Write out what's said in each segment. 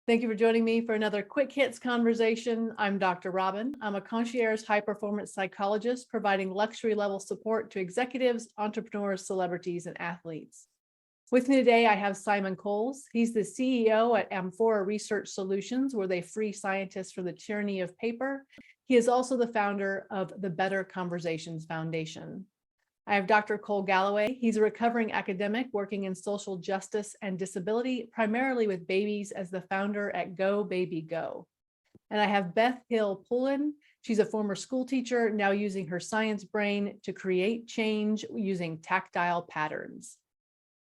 Thank you for joining me for another Quick Hits conversation. I'm Dr. Robyn. I'm a concierge high-performance psychologist providing luxury-level support to executives, entrepreneurs, celebrities, and athletes. With me today, I have Simon Coles. He's the CEO at Amphora Research Solutions, where they free scientists from the tyranny of paper. He is also the founder of the Better Conversations Foundation. I have Dr. Cole Galloway. He's a recovering academic working in social justice and disability, primarily with babies, as the founder at Go Baby Go. And I have Beth Hill Poulin. She's a former school teacher, now using her science brain to create change using tactile patterns.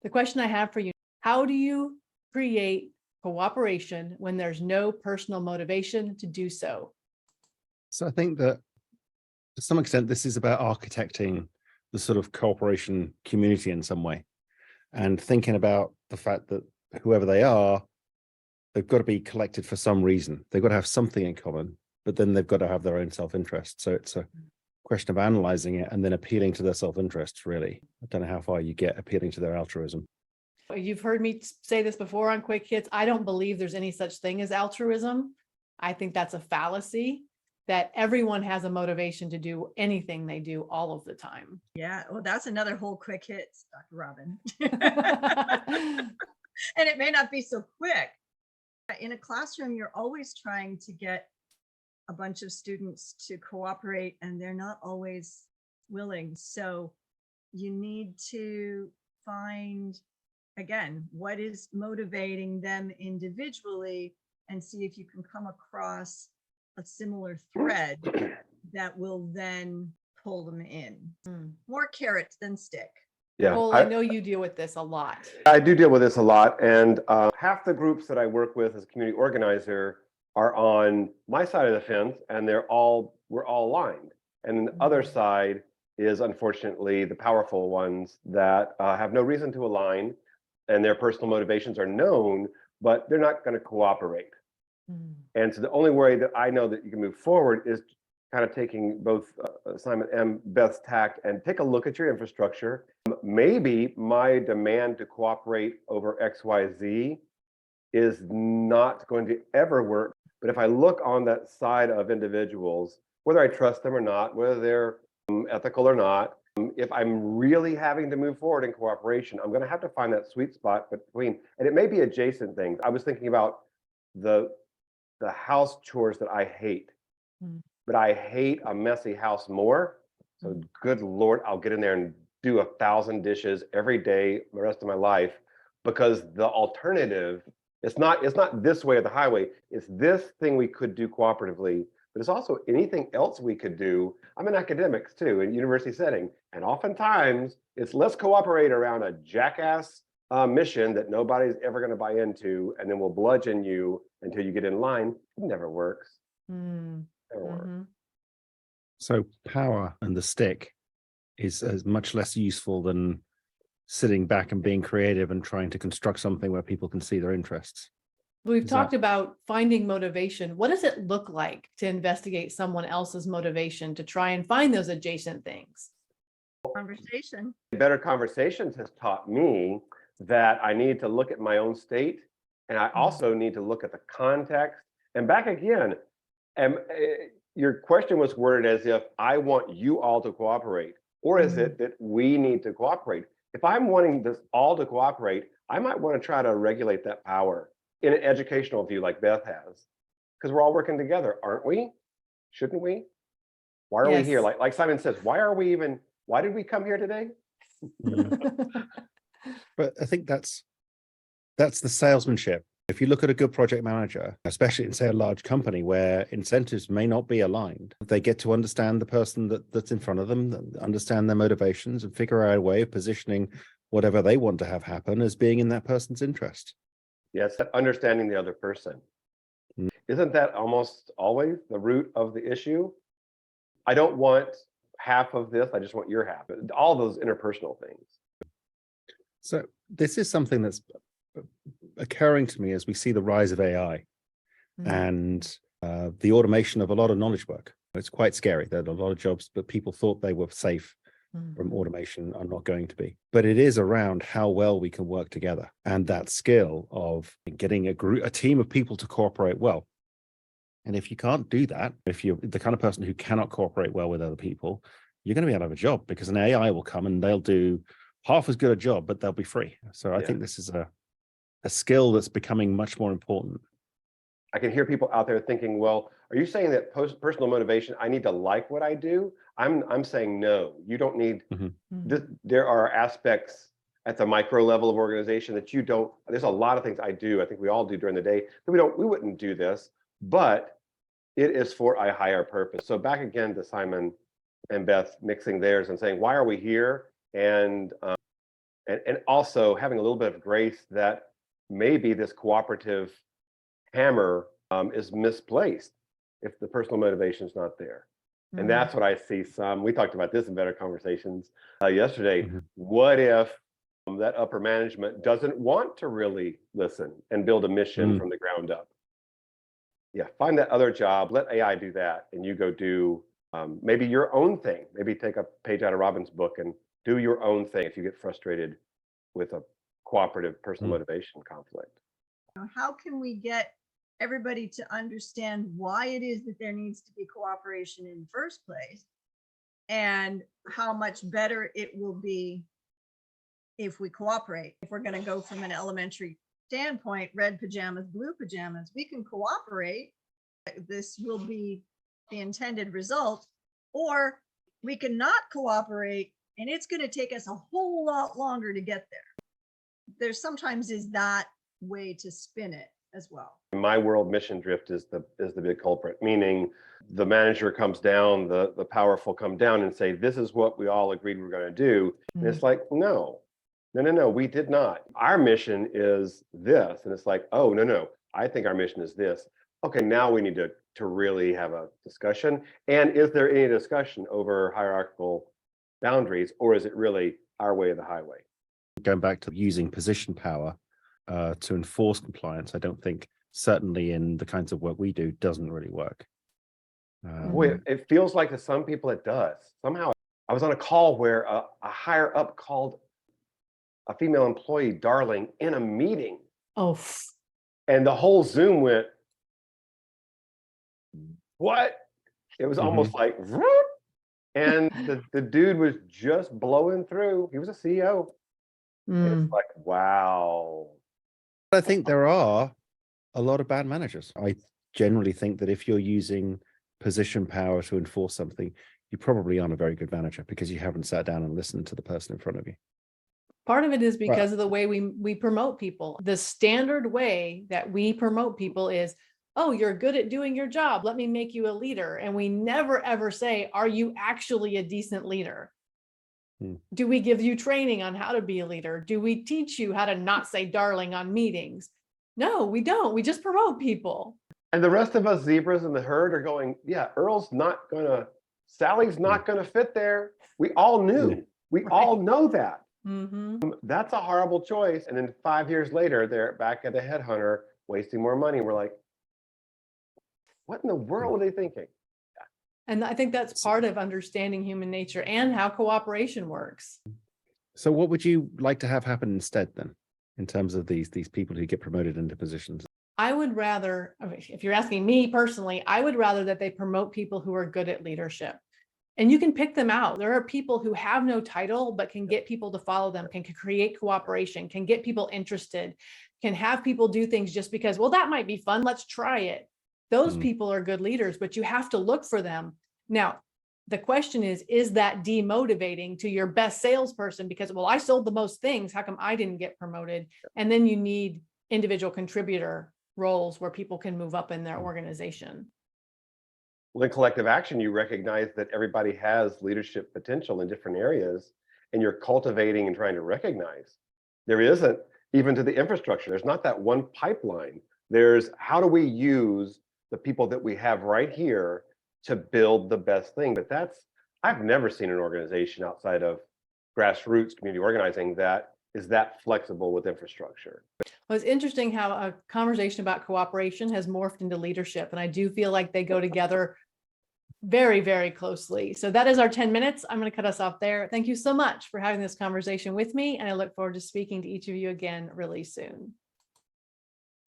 The question I have for you, how do you create cooperation when there's no personal motivation to do so? So I think that to some extent, this is about architecting the sort of cooperation community in some way, and thinking about the fact that whoever they are, they've got to be collected for some reason. They've got to have something in common, but then they've got to have their own self-interest. So it's a question of analyzing it and then appealing to their self-interest, really. I don't know how far you get appealing to their altruism. You've heard me say this before on Quick Hits. I don't believe there's any such thing as altruism. I think that's a fallacy, that everyone has a motivation to do anything they do all of the time. Yeah, well, that's another whole quick hit, Dr. Robyn. And it may not be so quick. In a classroom, you're always trying to get a bunch of students to cooperate, and they're not always willing. So you need to find, again, what is motivating them individually and see if you can come across a similar thread that will then pull them in. More carrot than stick. Yeah, Cole, I know you deal with this a lot. I do deal with this a lot, and half the groups that I work with as a community organizer are on my side of the fence, and we're all aligned. And the other side is unfortunately the powerful ones that have no reason to align, and their personal motivations are known, but they're not going to cooperate. And so the only way that I know that you can move forward is kind of taking both Simon and Beth's tact and take a look at your infrastructure. Maybe my demand to cooperate over XYZ is not going to ever work. But if I look on that side of individuals, whether I trust them or not, whether they're ethical or not, if I'm really having to move forward in cooperation, I'm going to have to find that sweet spot between, and it may be adjacent things. I was thinking about the house chores that I hate, but I hate a messy house more. So good Lord, I'll get in there and do 1,000 dishes every day the rest of my life, because the alternative, it's not this way or the highway. It's this thing we could do cooperatively, but it's also anything else we could do. I'm in academics too, in university setting, and oftentimes it's let's cooperate around a jackass mission that nobody's ever going to buy into, and then we'll bludgeon you until you get in line. It never works. Never works. So power and the stick is much less useful than sitting back and being creative and trying to construct something where people can see their interests. We've talked about finding motivation. What does it look like to investigate someone else's motivation to try and find those adjacent things? Conversation. Better Conversations has taught me that I need to look at my own state, and I also need to look at the context. And back again, your question was worded as if I want you all to cooperate, or is it that we need to cooperate? If I'm wanting this all to cooperate, I might want to try to regulate that power in an educational view like Beth has, because we're all working together, aren't we? Shouldn't we? Why are we here? Like Simon says, why did we come here today? But I think that's the salesmanship. If you look at a good project manager, especially in, say, a large company where incentives may not be aligned, they get to understand the person that's in front of them, understand their motivations, and figure out a way of positioning whatever they want to have happen as being in that person's interest. Yes, understanding the other person. Isn't that almost always the root of the issue? I don't want half of this, I just want your half. All those interpersonal things. So this is something that's occurring to me as we see the rise of AI and the automation of a lot of knowledge work. It's quite scary. There are a lot of jobs that people thought they were safe from automation are not going to be. But it is around how well we can work together and that skill of getting a team of people to cooperate well. And if you can't do that, if you're the kind of person who cannot cooperate well with other people, you're going to be out of a job because an AI will come and they'll do half as good a job, but they'll be free. So I think this is a skill that's becoming much more important. I can hear people out there thinking, well, are you saying that personal motivation, I need to like what I do? I'm saying no, you don't need, there are aspects at the micro level of organization that you don't, there's a lot of things I do, I think we all do during the day, that we wouldn't do this, but it is for a higher purpose. So back again to Simon and Beth mixing theirs and saying, why are we here? And also having a little bit of grace that maybe this cooperative hammer is misplaced if the personal motivation is not there. And that's what I see we talked about this in Better Conversations yesterday. What if that upper management doesn't want to really listen and build a mission from the ground up? Yeah, find that other job, let AI do that, and you go do maybe your own thing. Maybe take a page out of Robyn's book and do your own thing if you get frustrated with a cooperative personal motivation conflict. How can we get everybody to understand why it is that there needs to be cooperation in the first place, and how much better it will be if we cooperate? If we're going to go from an elementary standpoint, red pajamas, blue pajamas, we can cooperate. This will be the intended result, or we can not cooperate and it's going to take us a whole lot longer to get there. There sometimes is that way to spin it as well. In my world, mission drift is the big culprit, meaning the manager comes down, the powerful come down and say, this is what we all agreed we're going to do. And it's like, no, we did not. Our mission is this. And it's like, oh, no, I think our mission is this. Okay, now we need to really have a discussion. And is there any discussion over hierarchical boundaries, or is it really our way or the highway? Going back to using position power to enforce compliance, I don't think, certainly in the kinds of work we do, doesn't really work. Boy, it feels like to some people it does. Somehow, I was on a call where a higher up called a female employee darling in a meeting. Oh. And the whole Zoom went, what? It was almost like, and the dude was just blowing through. He was a CEO. It's like, wow. I think there are a lot of bad managers. I generally think that if you're using position power to enforce something, you probably aren't a very good manager because you haven't sat down and listened to the person in front of you. Part of it is because of the way we promote people. The standard way that we promote people is, oh, you're good at doing your job, let me make you a leader. And we never, ever say, are you actually a decent leader? Do we give you training on how to be a leader? Do we teach you how to not say darling on meetings? No, we don't. We just promote people. And the rest of us zebras in the herd are going, yeah, Sally's not gonna fit there. We all knew. We all know that. That's a horrible choice. And then 5 years later, they're back at the headhunter wasting more money. We're like, what in the world are they thinking? And I think that's part of understanding human nature and how cooperation works. So what would you like to have happen instead then, in terms of these people who get promoted into positions? I would rather, if you're asking me personally, I would rather that they promote people who are good at leadership. And you can pick them out. There are people who have no title, but can get people to follow them, can create cooperation, can get people interested, can have people do things just because, well, that might be fun, let's try it. Those people are good leaders, but you have to look for them. Now, the question is that demotivating to your best salesperson? Because, well, I sold the most things, how come I didn't get promoted? And then you need individual contributor roles where people can move up in their organization. Well, in collective action, you recognize that everybody has leadership potential in different areas, and you're cultivating and trying to recognize. There isn't, even to the infrastructure, there's not that one pipeline. There's how do we use the people that we have right here to build the best thing. But I've never seen an organization outside of grassroots community organizing that is that flexible with infrastructure. Well, it's interesting how a conversation about cooperation has morphed into leadership. And I do feel like they go together very, very closely. So that is our 10 minutes. I'm going to cut us off there. Thank you so much for having this conversation with me, and I look forward to speaking to each of you again really soon.